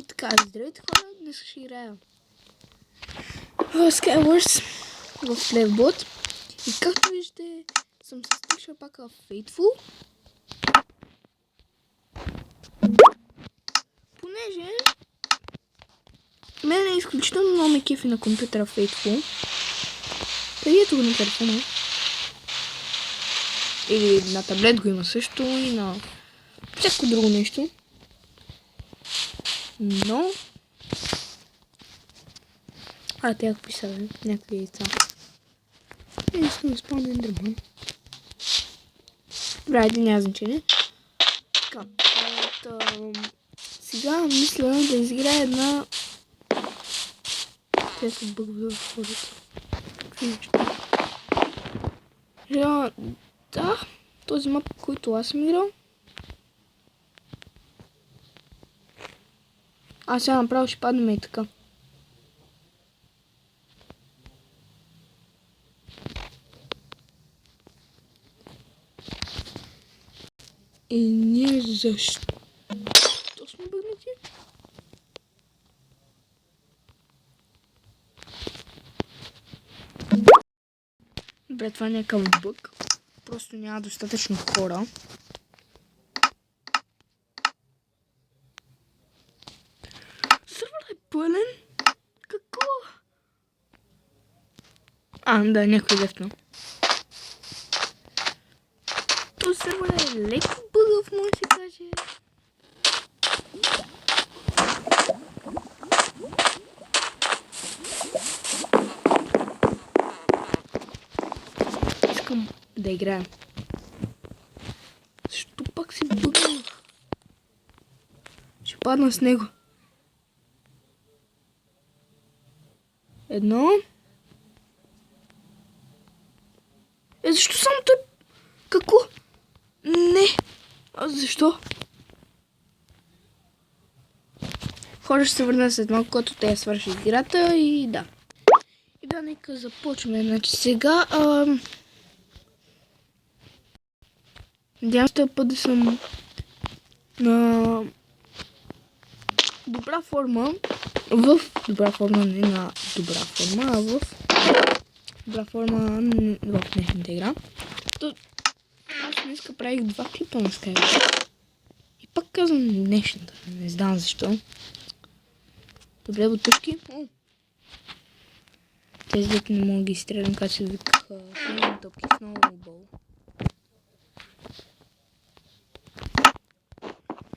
така, здравейте хора, днес ще играя Skywars в Playbot. И както виждате, съм се стигнал пак в Fateful. Понеже мен е изключително много ме кефи на компютъра Fateful. Преди ето го на телефона. Или на таблет го има също, и на всяко друго нещо. Но те ако писали някакви яйца. Искам да спомня Ендерман. Добре, айде, няма значение. Така, сега мисля да изиграя една... Трето бъг в хората. Какви неща? Да, този мап, който аз съм играл. Сега направо ще паднем и така. И ние защо сме бъгнати? Добре, това е някакъв бъг. Просто няма достатъчно хора. Сървърът е пълен? Какво? Да, някой лефтна. Този сървър е леко бъгъв, може да се каже. Искам да играя. Защо пак си бъгнах? Ще падна с него. Едно. Защо само той... Какво? Не. Защо? Хора, ще се върна след малко, когато те свърши играта и да. И да, нека започваме. Значи сега... Надявам се този път да съм на добра форма. В добра форма, не на добра форма, а в добра форма в днешната игра. Аз днеска правих 2 клипа на Skywars. И пак казвам днешната. Не знам защо. Добре, бутушки. Тези дете не мога да ги изстрелям, като се викаха топки в много бол.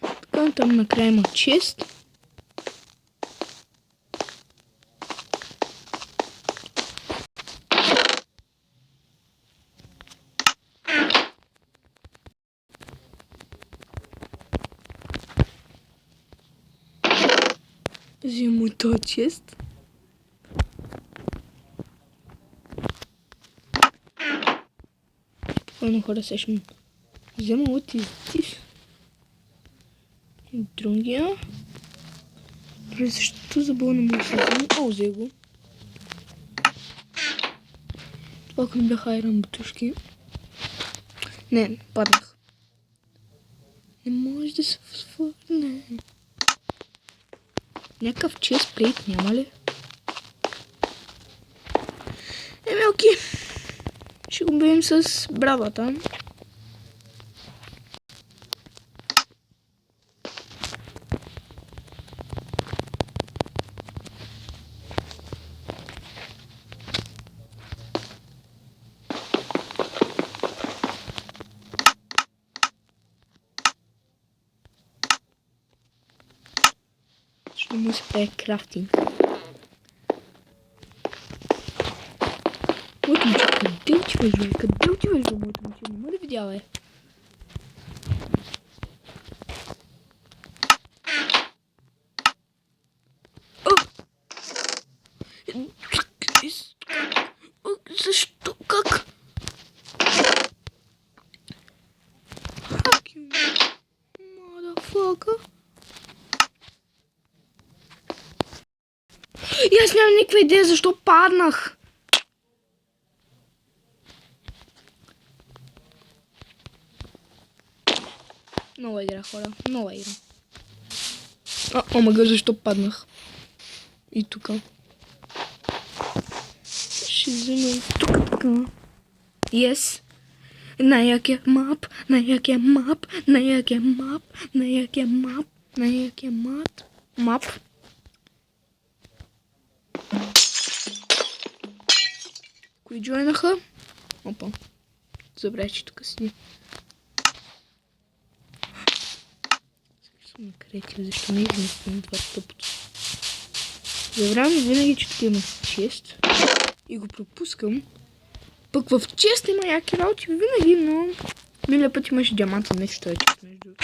Така, там накрая има чест. Взема този чест. Спокойно, хора, сещам. Взема от изтиш. Другия. Защо забъл на моя сезон? Взе го. Това ако не бяха айрон бутушки. Не, паднах. Не може да се свърне. Някакъв чест плейт няма ли? Окей. Ще го бием с бравата. Ще му се прави крафтинг. Моето момче, къде отиваш, бе? Къде отиваш, бе, моето момче? Не ме ли видя, бе? Защо? Как? Fuck you, motherfucker. И аз нямам никаква идея защо паднах. Нова игра, хора. Нова игра. Омага, защо паднах? И тук. Ще взема и тук така. Yes. Най-якия мап, най-якия мап, най-якия мап, най-якия мап, най-якия мап. Кои джойнаха? Опа. Забравя, че тук си. Съм креатив, защо не измислям това тъпото? Забравям винаги, че тук има чест. И го пропускам. Пък в чест има яки работи винаги, но... Милия път имаше диаманта, нещо е чест между...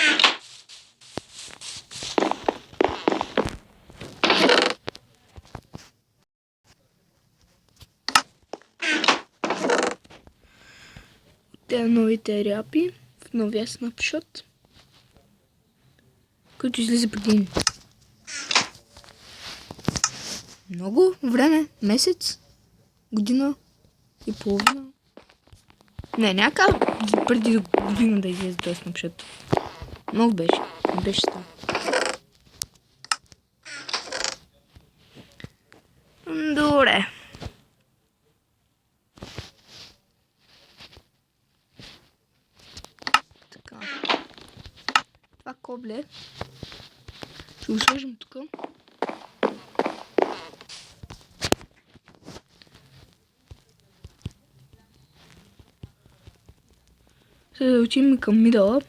Те новите ряпи в новия снапшот, който излиза преди много време, месец, година и половина. Не, някак преди година да излезе този снапшот. Много беше, не беше стар. Добре. Така. Това кобле ще го сложим тук. Сега да отидем към мидъла.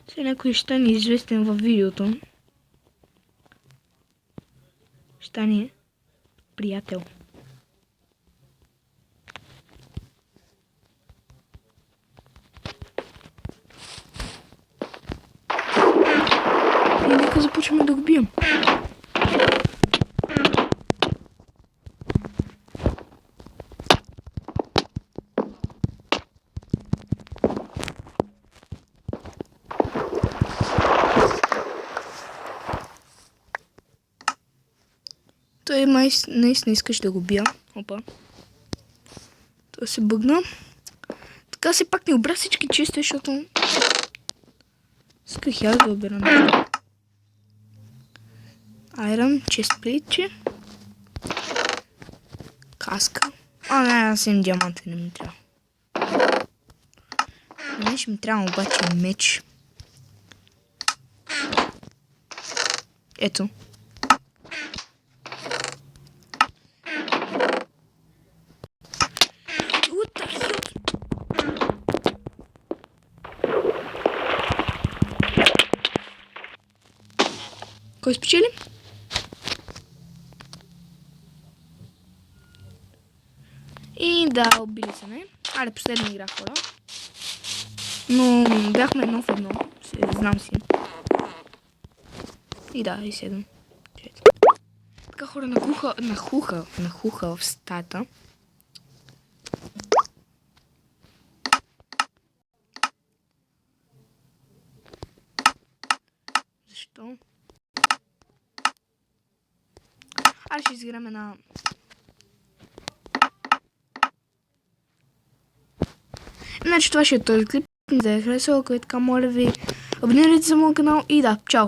Сега някой ще стане известен във видеото. Ще стане приятел. И нека започваме да го бием. Той наистина искаш да го бия. Опа. Той се бъгна. Така се пак не обра всички чисти, защото... Исках аз да обера нещо. Айрон, честплейтче. Каска. Не, аз имам диаманти, не ми трябва. Не ще ми трябва обаче меч. Ето. Кой спечели? И да, убили се ме. Аре, последна игра, хора. Но бяхме едно в едно. Знам си. И да, и 7. Така, хора, нахуха в стаята. Защо? Аре, ще изиграме на... Значи това ще е този клип. Не да е харесал, ако е така, моля ви, абонирайте се за моят канал и да, чао!